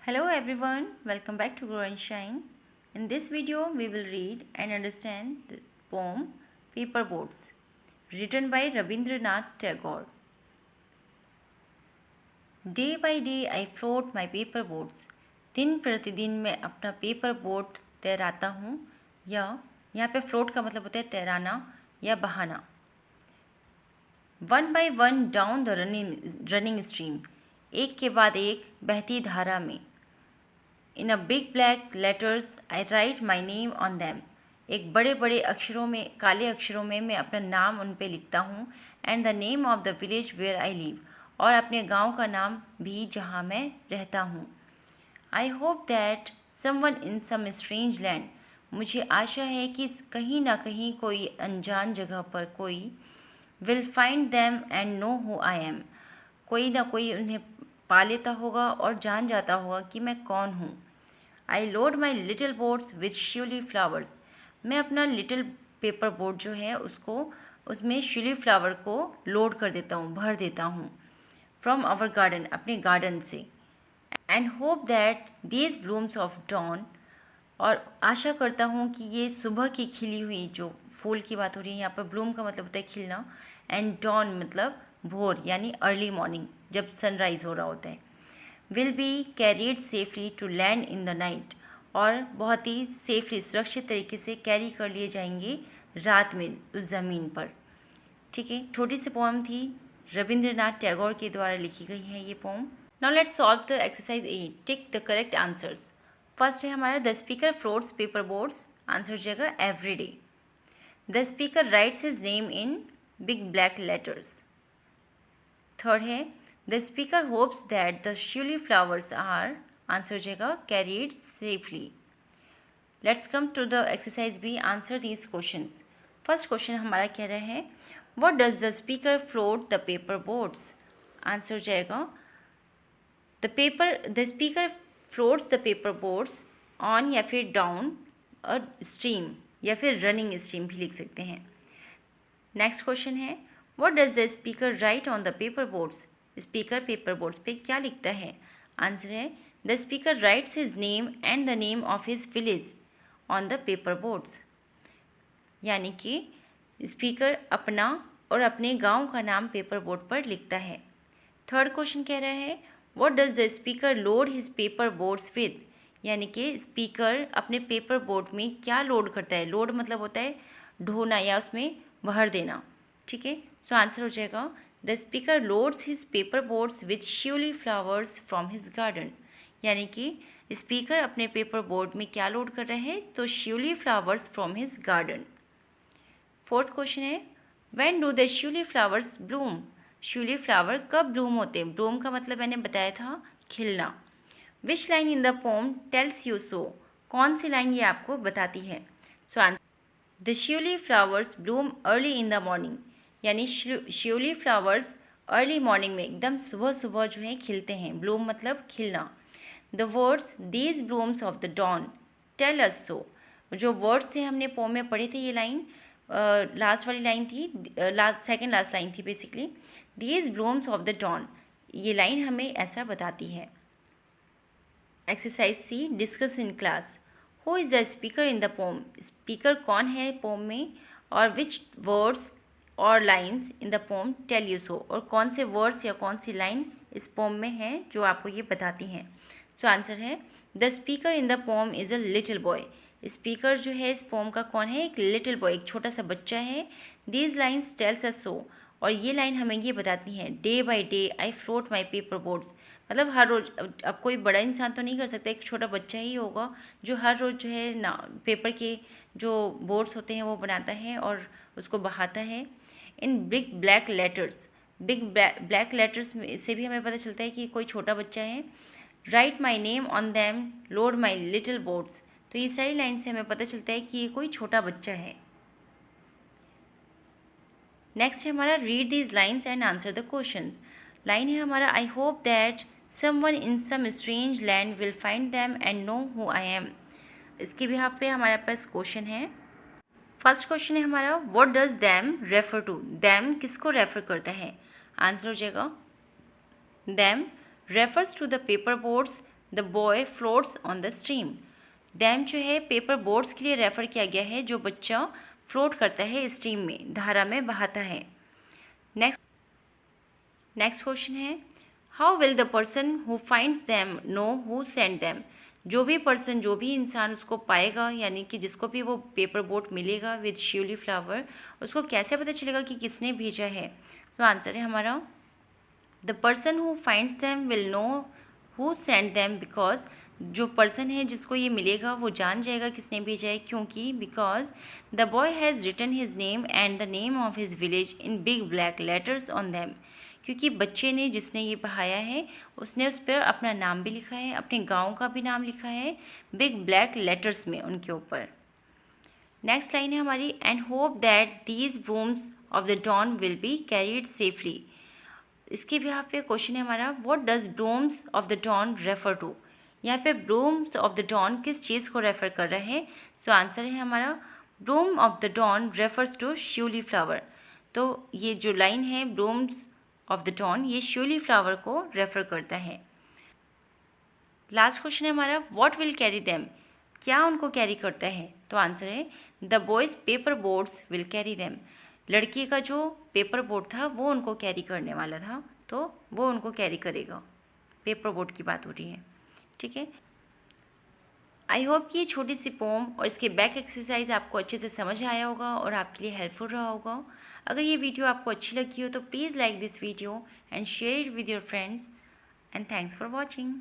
Hello everyone, welcome back to Grow and Shine. In this video, we will read and understand the poem Paper Boats, written by Rabindranath Tagore. Day by day I float my paper boats. दिन प्रतिदिन मैं अपना paper boat तैराता हूँ या यहाँ पे float का मतलब होता है तैराना या बहाना. One by one down the running stream, एक के बाद एक बहती धारा में. In a big black letters I write my name on them, एक बड़े बड़े अक्षरों में, काले अक्षरों में मैं अपना नाम उन पे लिखता हूँ. And the name of the village where I live, और अपने गांव का नाम भी जहाँ मैं रहता हूँ. I hope that someone in some strange land, मुझे आशा है कि कहीं ना कहीं कोई अनजान जगह पर कोई will find them and know who I M, कोई ना कोई उन्हें पा लेता होगा और जान जाता होगा कि मैं कौन हूँ. I load my little boats with shiuli flowers, मैं अपना लिटिल पेपर बोट जो है उसमें श्यूली फ्लावर को लोड कर देता हूँ, भर देता हूँ. फ्रॉम आवर गार्डन, अपने गार्डन से. And hope that these blooms of dawn, और आशा करता हूँ कि ये सुबह की खिली हुई, जो फूल की बात हो रही है यहाँ पर, ब्लूम का मतलब होता है खिलना, एंड डॉन मतलब भोर यानी अर्ली मॉर्निंग, जब सनराइज़ हो रहा होता है. Will be carried safely to land in the night, और बहुत ही सेफली, सुरक्षित तरीके से कैरी कर लिए जाएंगे रात में उस ज़मीन पर. ठीक है, छोटी सी पोएम थी, रविंद्रनाथ टैगोर के द्वारा लिखी गई है ये poem. Now let's solve the exercise 8. Tick the correct answers. First है हमारा the speaker floats paper boats, answer हो जाएगा every day. The speaker writes his name in big black letters. Third है the speaker hopes that the shiuli flowers are, answer हो जाएगा carried safely. Let's come to the exercise B. Answer these questions. First question हमारा कह रहा है what does the speaker float the paper boats, answer हो जाएगा the speaker floats the paper boats on या फिर डाउन अ स्ट्रीम, या फिर रनिंग स्ट्रीम भी लिख सकते हैं. नेक्स्ट क्वेश्चन है what does the speaker right on the paper boats, speaker paper boats पे क्या लिखता है, आंसर है the speaker writes his name and the name of his village on the paper boats, यानी कि स्पीकर अपना और अपने गांव का नाम पेपर बोट पर लिखता है. थर्ड क्वेश्चन कह रहा है what does the speaker load his paper boats with, यानी कि स्पीकर अपने पेपर बोट में क्या लोड करता है. लोड मतलब होता है ढोना या उसमें भर देना. ठीक है, सो आंसर हो जाएगा the speaker loads his paper boats with shiuli flowers from his garden, यानी कि स्पीकर अपने पेपर बोट में क्या लोड कर रहे हैं, तो shiuli flowers from his garden. Fourth question है when do the shiuli flowers bloom, shiuli flower कब ब्लूम होते हैं. ब्लूम का मतलब मैंने बताया था खिलना. Which line in the poem tells you so, कौन सी लाइन ये आपको बताती है. So answer the shiuli flowers bloom early in the morning, यानी श्यूली फ्लावर्स अर्ली मॉर्निंग में, एकदम सुबह सुबह जो है खिलते हैं. ब्लूम मतलब खिलना. The words these blooms of the dawn tell us so, जो वर्ड्स थे हमने पोम में पढ़े थे, ये लाइन लास्ट वाली लाइन थी, सेकेंड लास्ट लाइन थी basically. These blooms of the dawn, ये लाइन हमें ऐसा बताती है. Exercise C. Discuss in class. Who is the speaker in the poem, speaker कौन है पोम में, और विच वर्ड्स और lines in the poem tell you so, और कौन से वर्ड्स या कौन सी लाइन इस पोम में है जो आपको ये बताती हैं. सो आंसर है the speaker in the pome is a little boy, speaker जो है इस पोम का कौन है, एक लिटिल बॉय, एक छोटा सा बच्चा है. दीज लाइन्स टेल्स अस सो, और ये लाइन हमें ये बताती हैं day by day I float my paper boats, मतलब हर रोज़. अब कोई बड़ा इंसान तो नहीं कर सकता, एक छोटा बच्चा ही होगा जो हर रोज़ जो है ना पेपर के जो बोर्ड्स होते हैं वो बनाता है और उसको बहाता है. In big black letters, big black letters से भी हमें पता चलता है कि कोई छोटा बच्चा है. Right my name on them load my little boats, तो ये सारी लाइन से हमें पता चलता है कि ये कोई छोटा बच्चा है. नेक्स्ट है हमारा read these lines and answer the question. Line है हमारा I hope that someone in some strange land will find them and know who I am. इसके बिहाफ पे हमारे पास क्वेश्चन है. फर्स्ट क्वेश्चन है हमारा what does them refer to, them किसको रेफर करता है, आंसर हो जाएगा them refers to the paper boats the boy floats on the stream. Them जो है पेपर बोट्स के लिए रेफ़र किया गया है, जो बच्चा फ्लोट करता है स्ट्रीम में, धारा में बहाता है। नेक्स्ट क्वेश्चन है, how will the person who finds them know who send them. जो भी इंसान उसको पाएगा, यानी कि जिसको भी वो पेपर बोट मिलेगा विद शिवली फ्लावर, उसको कैसे पता चलेगा कि किसने भेजा है। तो आंसर है हमारा, the person who finds them will know who send them, because जो पर्सन है जिसको ये मिलेगा वो जान जाएगा किसने भेजा है, क्योंकि because the boy has written his name and the name of his village in big black letters on them. क्योंकि बच्चे ने, जिसने ये बहाया है, उसने उस पर अपना नाम भी लिखा है, अपने गांव का भी नाम लिखा है बिग ब्लैक लेटर्स में उनके ऊपर। नेक्स्ट लाइन है हमारी, and hope that these blooms of the dawn will be carried safely. इसके बिहाफ पे क्वेश्चन है हमारा, what does blooms of the dawn refer to. यहाँ पे ब्रूम्स ऑफ द डॉन किस चीज़ को रेफ़र कर रहा है। सो आंसर है हमारा, bloom of the dawn refers to shiuli flower. तो ये जो लाइन है ब्रूम्स ऑफ द डॉन, ये शिवली फ्लावर को रेफ़र करता है। लास्ट क्वेश्चन है हमारा, व्हाट विल कैरी देम। क्या उनको कैरी करता है। तो आंसर है, the boys paper boards will carry them. लड़के का जो पेपर बोर्ड था वो उनको कैरी करने वाला था, तो वो उनको कैरी करेगा। पेपर बोर्ड की बात हो रही है, ठीक है। आई होप कि ये छोटी सी पोम और इसके बैक एक्सरसाइज आपको अच्छे से समझ आया होगा और आपके लिए हेल्पफुल रहा होगा। अगर ये वीडियो आपको अच्छी लगी हो तो please like this video and share it with your friends, and thanks for watching.